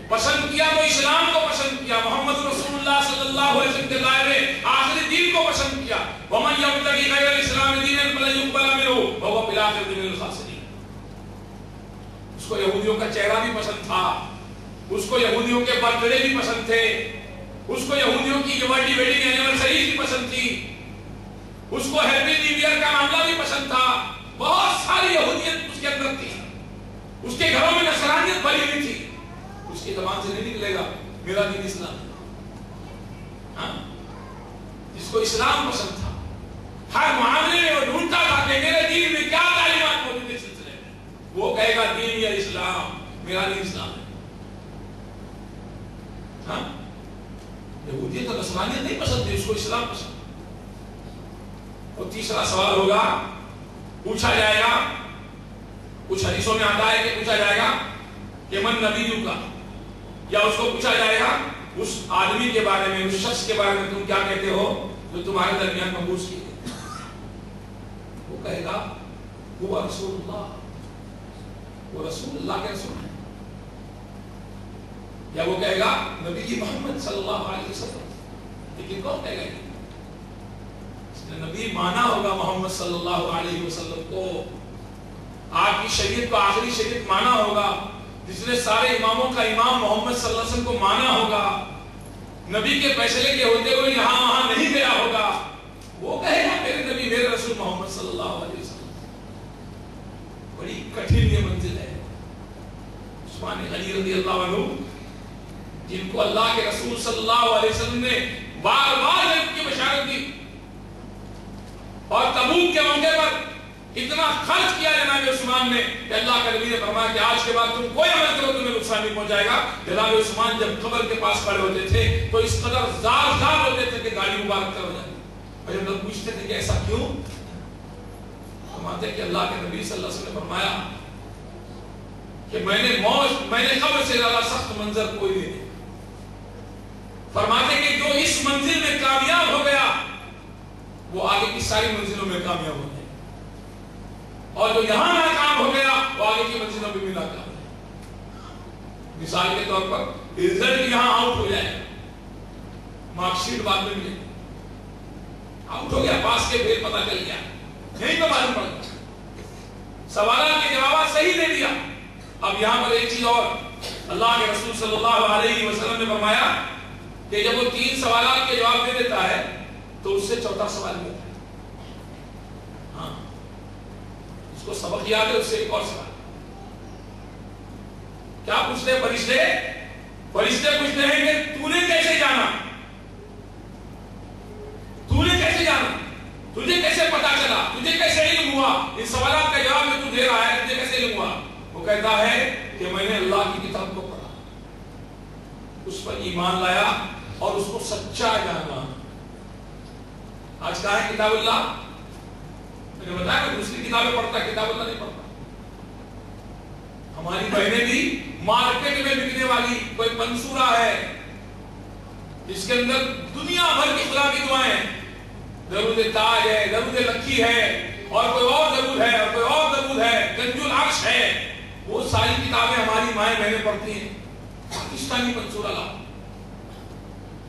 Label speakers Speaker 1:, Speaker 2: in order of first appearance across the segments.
Speaker 1: پسند کیا تو اسلام کو پسند کیا، محمد رسول اللہ صلی اللہ علیہ وسلم کے دائرے آخری دین کو پسند کیا. وَمَنْ يَبْتَغِ غَيْرَ الْإِسْلَامِ دِينًا فَلَنْ يُقْبَلَ مِنْهُ وَهُوَ فِي الْآخِرَةِ مِنَ الْخَاسِرِينَ. اس کو یہودیوں کا چہرہ بھی پسند تھا، اس کو یہودیوں کے برتھ ڈے بھی پسند تھے، اس کو یہودیوں کی ورلڈ ویڈنگ اینیورسری بھی پسند تھی، اس کو ہیپی نیو ایئر کا معاملہ بھی پسند تھا. بہت ساری یہودیت اس کے اندر تھی، اس کے گھروں میں نصرانیت بھری ہوئی تھی. اس کی زبان سے نہیں نکلے گا میرا دین اسلام. ہاں، جس کو اسلام پسند تھا ہر معاملے میں وہ ڈھونڈتا تھا کہ میرے دین میں کیا تعلیمات موجود ہیں سلسلے میں، وہ کہے گا دین یا اسلام، میرا دین اسلام ہے. ہاں، یہودیت اور نصرانیت نہیں پسند تھی، اس کو اسلام پسند. اور تیسرا سوال ہوگا، پوچھا جائے گا، کچھ حدیثوں میں آتا ہے کہ پوچھا جائے گا کہ من نبیوں کا، یا اس کو پوچھا جائے گا اس آدمی کے بارے میں، اس شخص کے بارے میں تم کیا کہتے ہو جو تمہارے درمیان مبعوث کیے گئے. وہ کہے گا وہ رسول اللہ، وہ رسول اللہ کے رسول ہے. یا وہ کہے گا نبی محمد صلی اللہ علیہ وسلم. لیکن کون کہے گا؟ اس نے نبی مانا ہوگا محمد صلی اللہ علیہ وسلم کو، آپ کی شریعت کو آخری شریعت مانا ہوگا، جس نے سارے اماموں کا امام محمد صلی اللہ علیہ وسلم کو مانا ہوگا، نبی کے فیصلے کے ہوتے ہوئے یہاں وہاں نہیں گیا ہوگا. وہ کہے گا میرے نبی میرے رسول محمد صلی اللہ علیہ وسلم. بڑی کٹھن یہ منزل ہے. عثمان غنی رضی اللہ عنہ، جن کو اللہ کے رسول صلی اللہ علیہ وسلم نے بار بار جنت کی بشارت دی، اور تبوک کے موقع پر اتنا خرچ کیا جناب عثمان نے کہ اللہ کے نبی نے فرمایا کہ آج کے بعد تم کوئی عمل کرو تمہیں نقصان نہیں پہنچائے گا. جناب عثمان جب قبر کے پاس کھڑے ہوتے تھے تو اس قدر زار زار ہوتے تھے کہ گاڑی مبارک کر ہو جائے. اور جب لوگ پوچھتے تھے کہ ایسا کیوں، فرماتے کہ اللہ کے نبی صلی اللہ علیہ وسلم نے فرمایا کہ میں نے قبر سے زیادہ سخت منظر کوئی نہیں. فرماتے کہ جو اس منزل میں کامیاب ہو گیا وہ آگے کی ساری منزلوں میں کامیاب ہو گیا، اور جو یہاں ناکام ہو گیا وہ آگے کی منزلوں میں بھی ناکام ہے. مثال کے طور پر رزلٹ یہاں آؤٹ ہو جائے، مارک شیٹ بعد میں ملے، آؤٹ ہو گیا، پاس کے فیل پتہ چل گیا، یہیں پہ معلوم پڑ گیا، سوالات کے جوابات صحیح دے دیا. اب یہاں پر ایک چیز اور، اللہ کے رسول صلی اللہ علیہ وسلم نے فرمایا کہ جب وہ 3 سوالات کے جواب دے دیتا ہے تو اس سے چوتھا سوال بھی ہوتا ہے. ہاں، اس کو سبق یاد ہے، اس سے ایک اور سوال. کیا پوچھتے ہیں فرشتے؟ فرشتے پوچھتے ہیں کہ تو نے کیسے جانا، تو نے کیسے جانا، تجھے کیسے پتا چلا، تجھے کیسے علم ہوا، ان سوالات کا جواب میں تو دے رہا ہے، تجھے کیسے علم ہوا؟ وہ کہتا ہے کہ میں نے اللہ کی کتاب کو پڑھا، اس پر ایمان لایا اور اس کو سچا جانا. آج کہا ہے کتاب اللہ، میں نے بتایا کہ دوسری کتابیں پڑھتا ہے، کتاب اللہ نہیں پڑھتا. ہماری بہنیں بھی مارکیٹ میں بکنے والی کوئی منصورہ ہے جس کے اندر دنیا بھر کی خلافی دعائیں، درود تاج ہے، درود لکھی ہے، اور کوئی اور درود ہے، اور کوئی اور درود ہے، کنز العرش ہے. وہ ساری کتابیں ہماری مائیں بہنیں پڑھتی ہیں. پاکستانی منصورہ لا،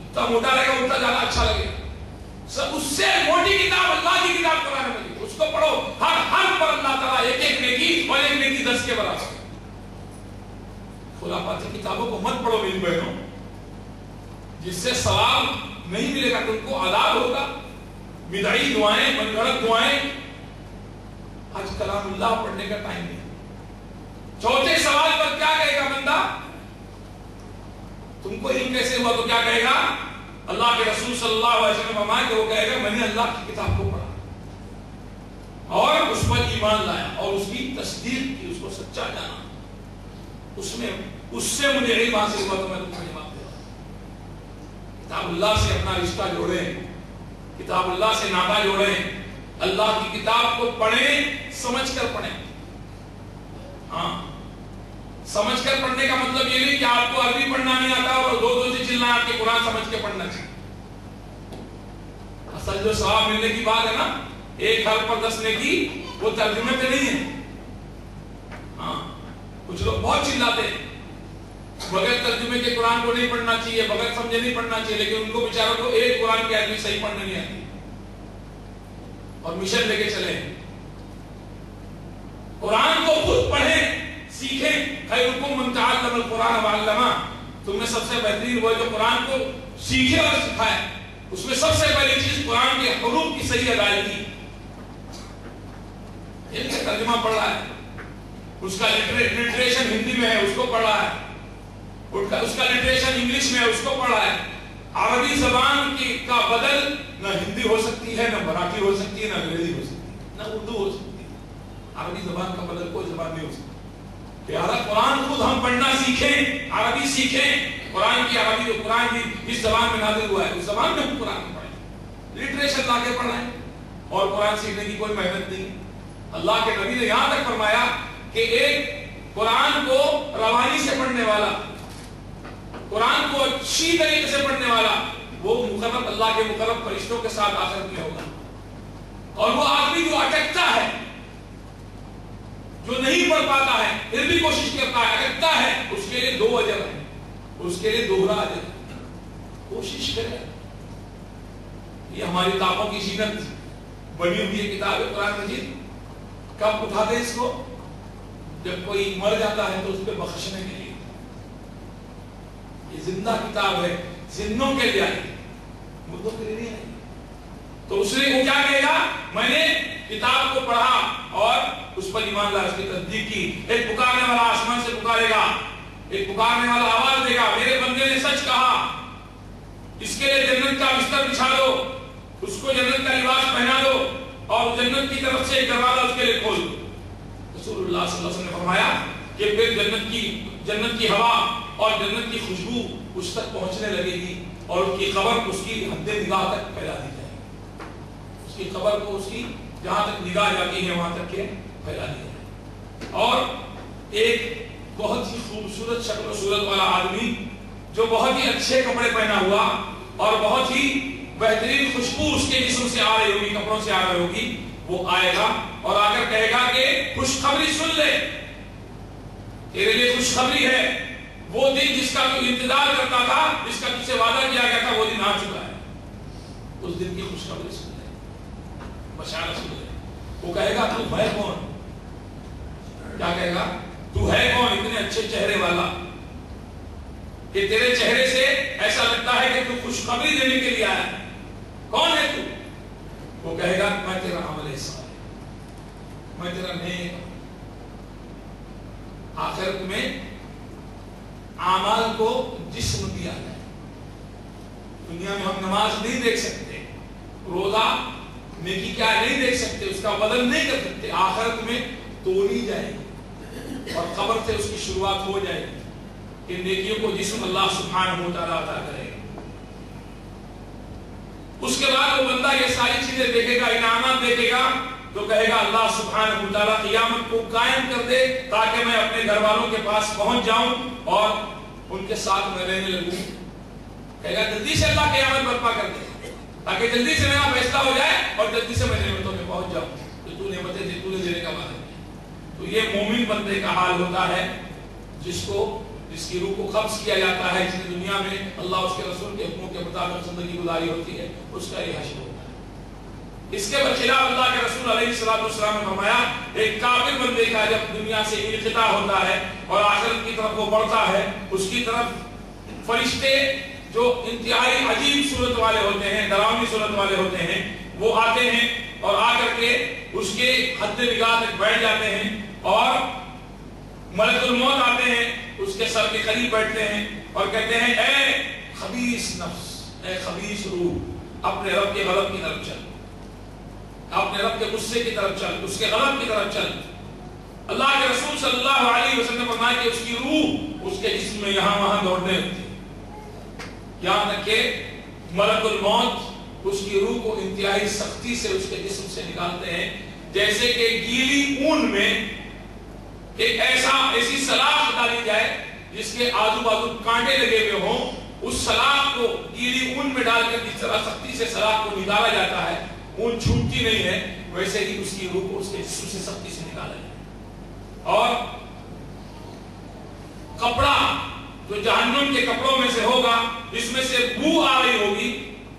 Speaker 1: اتنا موٹا رہے گا اتنا زیادہ اچھا لگے گا. سب اس سے موٹی کتاب اللہ کی کتاب قرآن مجید، اس کو پڑھو، ہر حرف پر اللہ تعالیٰ ایک ایک نیکی اور ایک نیکی 10 کے برابر. خرافاتی کتابوں کو مت پڑھو میری بہنوں، جس سے ثواب نہیں ملے گا، تم کو عذاب ہوگا. بدعی دعائیں، من گھڑت دعائیں. آج کلام اللہ پڑھنے کا ٹائم نہیں. چوتھے سوال پر کیا کہے گا بندہ؟ تم کو علم کیسے ہوا؟ تو کیا کہے گا؟ اللہ کے رسول صلی اللہ علیہ وسلم فرمایا کہ وہ کہے گا میں نے اللہ کی کتاب کو پڑھا اور اس پر ایمان لایا اور اس کی تصدیق کی، اس کو سچا جانا، اس سے مجھے علم حاصل ہوا تو میں تم کو جواب دے رہا ہوں. کتاب اللہ سے اپنا رشتہ جوڑیں، کتاب اللہ سے ناطہ جوڑیں، اللہ کی کتاب کو پڑھیں، سمجھ کر پڑھیں. ہاں، سمجھ کر پڑھنے کا مطلب یہ نہیں کہ آپ کو عربی پڑھنا نہیں آتا اور دو سے چلنا ہے، آپ کے قرآن سمجھ کے پڑھنا چاہیے. اصل جو ثواب ملنے کی بات ہے نا، ایک حرف پر 10 نیکی، وہ ترجمے پہ نہیں ہے. ہاں، کچھ لوگ بہت چلاتے ہیں بغیر ترجمے کے قرآن کو نہیں پڑھنا چاہیے، بغیر سمجھے نہیں پڑھنا چاہیے، لیکن ان کو بیچاروں کو ایک قرآن کی آیت بھی صحیح پڑھنے نہیں آتی اور مشن لے کے چلے۔ قرآن کو خود پڑھیں، سیکھیں۔ خیرکم من تعلم القرآن وعلمہ، تم میں سب سے بہترین وہ ہے جو قرآن کو سیکھے اور سکھائے۔ اس میں سب سے پہلی چیز قرآن کے حروف کی صحیح ادائیگی۔ ان کا ترجمہ پڑھ رہا ہے، اس کا لٹریشن ہندی میں ہے، اس کو پڑھ رہا ہے، اس کا لٹریشن انگلش میں ہے، اس کو پڑھ رہا ہے۔ عربی زبان کی کا بدل نہ ہندی ہو سکتی ہے، نہ مراٹھی ہو سکتی ہے، نہ انگریزی ہو سکتی ہے، نہ اردو ہو سکتی ہے۔ عربی زبان کا بدل کوئی زبان نہیں ہو سکتی۔ لہٰذا قرآن خود ہم پڑھنا سیکھیں، عربی سیکھیں۔ قرآن کی عربی جو قرآن کی جس زبان میں نازل ہوا ہے اس زبان میں ہم قرآن کو پڑھیں، لٹریشن لا کے پڑھیں، اور قرآن سیکھنے کی کوئی محنت نہیں۔ اللہ کے نبی نے یہاں تک فرمایا کہ ایک قرآن کو روانی سے پڑھنے والا، قرآن کو اچھی طریقے سے پڑھنے والا، وہ مقرب اللہ کے مقرب فرشتوں کے ساتھ آخرت میں ہوگا۔ اور وہ آدمی جو اٹکتا ہے، جو نہیں پڑھ پاتا ہے پھر بھی کوشش کرتا ہے، اٹکتا ہے، اس کے لیے 2 اجر ہیں، اس کے لیے دوہرا اجر ہے۔ کوشش کرے۔ یہ ہماری کتابوں کی زینت بنی ہوئی ہے کتاب ہے قرآن مجید۔ کب اٹھاتے اس کو؟ جب کوئی مر جاتا ہے تو اس پہ بخشنے کے لیے۔ یہ زندہ کتاب ہے، زندوں کے لیے آئی، مردوں کے لیے نہیں آئی۔ تو اس نے وہ کیا کہے گا؟ میں نے کتاب کو پڑھا اور اس پر ایمان لایا، اس کی تصدیق کی۔ ایک پکارنے والا آسمان سے پکارے گا، ایک پکارنے والا آواز دے گا، میرے بندے نے سچ کہا، اس کے لیے جنت کا بستر بچھا دو، اس کو جنت کا لباس پہنا دو، اور جنت کی طرف سے ایک دروازہ اس کے لیے کھول دو۔ رسول اللہ صلی اللہ علیہ وسلم نے فرمایا کہ پھر جنت کی ہوا اور جنت کی خوشبو اس تک پہنچنے لگے گی، اور اس کی قبر اس کی حد نگاہ تک پھیلا دی جائے گی۔ اس کی قبر کو اس کی جہاں تک نگاہ جاتی ہے وہاں تک کے پھیلا دی جائے گی۔ اور ایک بہت ہی خوبصورت شکل و صورت والا آدمی جو بہت ہی اچھے کپڑے پہنا ہوا اور بہت ہی بہترین خوشبو اس کے جسم سے آ رہی ہوگی، کپڑوں سے آ رہی ہوگی، وہ آئے گا اور آ کر کہے گا کہ خوشخبری سن لے، تیرے لیے خوشخبری ہے، وہ دن جس کا تو انتظار کرتا تھا، جس کا تجھ سے وعدہ کیا گیا تھا، وہ دن آ چکا ہے، اس دن کی خوشخبری سن لے، بشارت سن لے۔ وہ کہے گا تو ہے کون؟ کیا کہے گا؟ تو ہے کون اتنے اچھے چہرے والا کہ تیرے چہرے سے ایسا لگتا ہے کہ تو خوشخبری دینے کے لیے آیا ہے، کون ہے تو؟ وہ کہے گا میں تیرا عمل صالح، میں تیرا نیک۔ آخرت میں اعمال کو جسم دیا ہے۔ دنیا میں ہم نماز نہیں دیکھ سکتے، روزہ نیکی کیا نہیں دیکھ سکتے، اس کا بدل نہیں کر سکتے۔ آخرت میں توڑی جائے گی اور قبر سے اس کی شروعات ہو جائے گی کہ نیکیوں کو جسم اللہ سبحانہ وتعالیٰ عطا کرے گا۔ اس کے بعد وہ بندہ یہ ساری چیزیں دیکھے گا، انعامات دیکھے گا، تو کہے گا اللہ سبحانہ وتعالیٰ قیامت کو قائم کر دے تاکہ میں اپنے گھر والوں کے پاس پہنچ جاؤں اور ان کے ساتھ میں رہنے لگوں۔ کہے گا جلدی سے اللہ قیامت برپا کر دے تاکہ جلدی سے میرا فیصلہ ہو جائے اور جلدی سے میں نعمتوں میں پہنچ جاؤں تو تو نعمتیں دی، تو نے دینے کا وعدہ کیا۔ تو یہ مومن بندے کا حال ہوتا ہے جس کی روح کو قبض کیا جاتا ہے، جس نے دنیا میں اللہ اس کے رسول کے حکموں کے مطابق زندگی گزاری ہوتی ہے، اس کا یہ حشر ہوتا ہے۔ اس کے برخلاف اللہ کے رسول علیہ السلام نے فرمایا ایک کافر بندے کا جب دنیا سے انقطاع ہوتا ہے اور آخرت کی طرف وہ بڑھتا ہے، اس کی طرف فرشتے جو انتہائی عجیب صورت والے ہوتے ہیں، ڈراؤنی صورت والے ہوتے ہیں، وہ آتے ہیں اور آ کر کے اس کے حد نگاہ تک بیٹھ جاتے ہیں، اور ملک الموت آتے ہیں، اس کے سر کے قریب بیٹھتے ہیں اور کہتے ہیں اے خبیث نفس، اے خبیث روح، اپنے رب کے غضب کی طرف چل، اپنے رب کے غصے کی طرف چل، اس کے غضب کی طرف چل۔ اللہ کے رسول صلی اللہ علیہ وسلم نے فرمایا کہ اس کی روح اس کے جسم میں یہاں وہاں دوڑنے لگتی ہے، یہاں تک کہ ملک الموت اس کی روح کو انتہائی سختی سے اس کے جسم سے نکالتے ہیں، جیسے کہ گیلی اون میں ایک ایسی سلاخ ڈالی جائے جس کے آزو بازو کانٹے لگے ہوئے ہوں، اس سلاخ کو گیلی اون میں ڈال کر جس طرح سختی سے سلاخ کو نکالا جاتا ہے، اون چھوٹتی نہیں ہے، ویسے ہی اس کی روح کو اس کے جسم سے سختی سے نکالا جائے۔ اور کپڑا جو جہنم کے کپڑوں میں سے ہوگا، جس میں سے بو آ رہی ہوگی،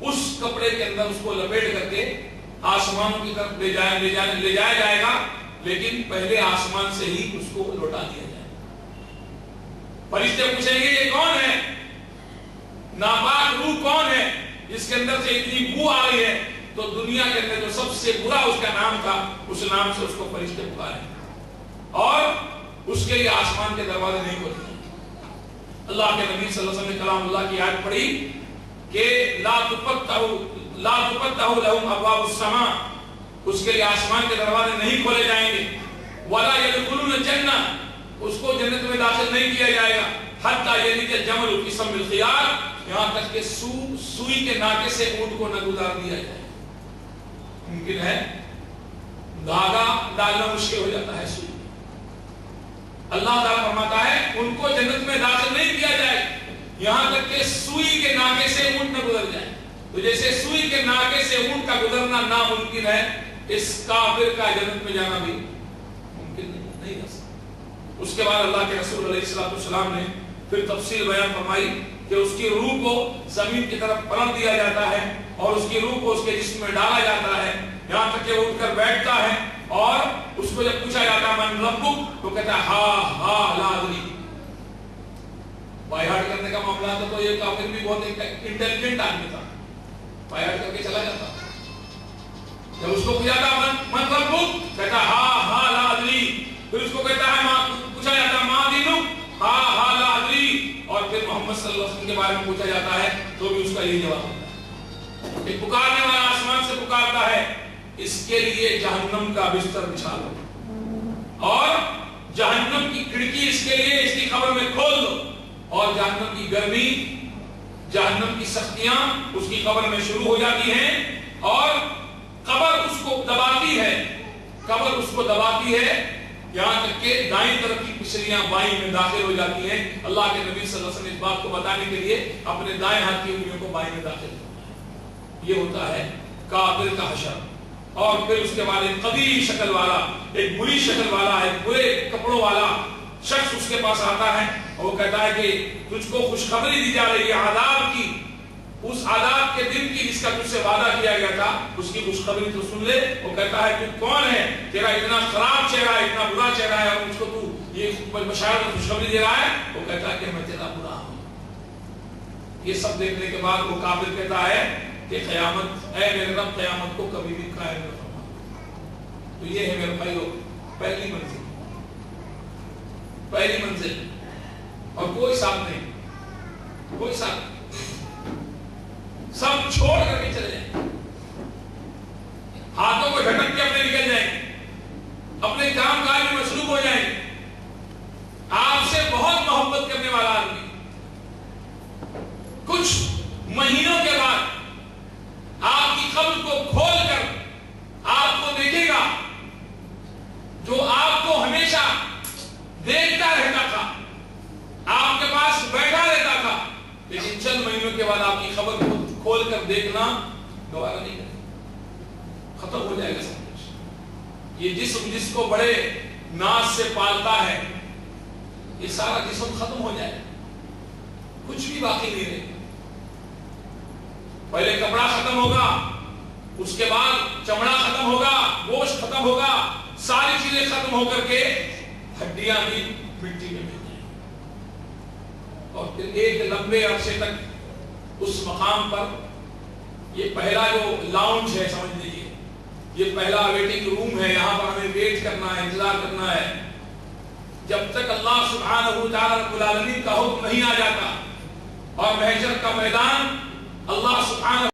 Speaker 1: اس کپڑے کے اندر اس کو لپیٹ کر کے آسمانوں کی طرف لے جایا جائے گا، لیکن پہلے آسمان سے ہی اس کو لوٹا دیا جائے گا۔ فرشتے پوچھیں گے یہ کون ہے، ناپاک روح کون ہے جس کے اندر سے اتنی بو آ رہی ہے؟ تو دنیا کے اندر جو سب سے برا اس کا نام تھا، اس نام سے اس کو فرشتے پکارے اور اس کے لیے آسمان کے دروازے نہیں کھولتے۔ اللہ کے نبی صلی اللہ علیہ وسلم نے کلام اللہ کی آیت پڑھی کہ لا تفتح لهم ابواب السماء، اس کے لیے آسمان کے دروازے نہیں کھولے جائیں گے، ولا يدخلون الجنہ، اس کو جنت میں داخل نہیں کیا جائے گا، حتی یلج الجمل فی سم الخیاط، یہاں تک کہ سوئی کے ناکے سے اونٹ کو نہ گزار دیا جائے۔ ممکن ہے دھاگا ڈالنا مشکل ہو جاتا ہے سوئی، اللہ تعالیٰ فرماتا ہے ان کو جنت میں داخل نہیں کیا جائے یہاں تک کہ سوئی کے ناکے سے اونٹ نہ گزر جائے۔ تو جیسے سوئی کے ناکے سے اونٹ کا گزرنا ناممکن ہے، اس کافر کا جنت میں جانا بھی ممکن نہیں ہے۔ اس کے بعد اللہ کے رسول علیہ السلام نے پھر تفصیل بیان فرمائی کہ اس کی روح کو زمین کی طرف پلٹ دیا جاتا ہے اور اس کی روح کو اس کے جسم میں ڈالا جاتا ہے، یہاں تک کہ وہ اٹھ کر بیٹھتا ہے اور اس کو جب پوچھا جاتا ہے من ربک، تو کہتا ہے ہا لا ادری۔ بائی ہارٹ کرنے کا معاملہ تھا تو یہ کافر بھی بہت انٹیلیجنٹ آدمی تھا، بائی ہارٹ کر کے چلا جاتا۔ جب اس کو پوچھا جاتا من ربک، کہتا ہے ہا لا ادری۔ پھر اس کو کہتا ہے پوچھا جاتا ہے ما دینک، ہا لا ادری۔ اور پھر محمد صلی اللہ علیہ وسلم کے بارے میں پوچھا جاتا ہے تو بھی اس کا یہی جواب ہوتا ہے۔ ایک پکارنے والا آسمان سے پکارتا ہے اس کے لیے جہنم کا بستر بچھا دو اور جہنم کی کھڑکی اس کے لیے اس کی قبر میں کھول دو، اور جہنم کی گرمی، جہنم کی سختیاں اس کی قبر میں شروع ہو جاتی ہیں اور قبر اس کو دباتی ہے، قبر اس کو دباتی ہے یہاں تک کہ دائیں طرف کی پسلیاں بائیں میں داخل ہو جاتی ہیں۔ اللہ کے نبی صلی اللہ علیہ وسلم اس بات کو بتانے کے لیے اپنے دائیں ہاتھ کی انگلیوں کو بائیں میں داخل کرتا ہے۔ یہ ہوتا ہے کافر کا حشر۔ اور پھر اس کے بعد ایک قبیح شکل والا، ایک بری شکل والا، ایک برے کپڑوں والا شخص اس کے پاس آتا ہے اور وہ کہتا ہے کہ تجھ کو خوشخبری دی جا رہی ہے عذاب کی، اس عذاب کے دن کی جس کا تجھ سے وعدہ کیا گیا تھا، اس کی خوشخبری تو سن لے۔ وہ کہتا ہے تو کون ہے، تیرا اتنا خراب چہرہ ہے، اتنا برا چہرہ ہے، اور مجھ کو تو یہ بشارت اور خوشخبری دے رہا ہے؟ وہ کہتا ہے کہ میں تیرا برا ہوں۔ یہ سب دیکھنے کے بعد وہ کافر کہتا ہے کہ قیامت، اے میرے رب قیامت کو کبھی بھی قائم نہ فرما۔ تو یہ ہے میرے بھائیو پہلی منزل، پہلی منزل، اور کوئی ساتھ نہیں، کوئی ساتھ نہیں، سب چھوڑ کر کے چلے جائیں، ہاتھوں کو جھٹک کے اپنے نکل جائیں، اپنے کام کاج میں مصروف ہو جائیں۔ آپ سے بہت محبت کرنے والا آدمی کچھ مہینوں کے بعد آپ کی قبر کو کھول کر آپ کو دیکھے گا، جو آپ کو ہمیشہ دیکھتا رہتا تھا، آپ کے پاس بیٹھا رہتا تھا، لیکن چند مہینوں کے بعد آپ کی خبر کو کھول کر دیکھنا دوبارہ نہیں کرے، ختم ہو جائے گا سب کچھ۔ یہ جسم جس کو بڑے ناز سے پالتا ہے، یہ سارا جسم ختم ہو جائے گا، کچھ بھی باقی نہیں رہے۔ پہلے کپڑا ختم ہوگا، اس کے بعد چمڑا ختم ہوگا، گوشت ختم ہوگا، ساری چیزیں ختم ہو کر کے ہڈیاں بھی مٹی میں مل جائیں، اور پھر ایک لمبے عرصے تک اس مقام پر یہ پہلا جو لاؤنج ہے، سمجھ لیجیے یہ پہلا ویٹنگ روم ہے، یہاں پر ہمیں ویٹ کرنا ہے، انتظار کرنا ہے، جب تک اللہ سبحانہ وتعالی رب العالمین کا حکم نہیں آ جاتا۔ اور محشر کا میدان اللہ سبحانہ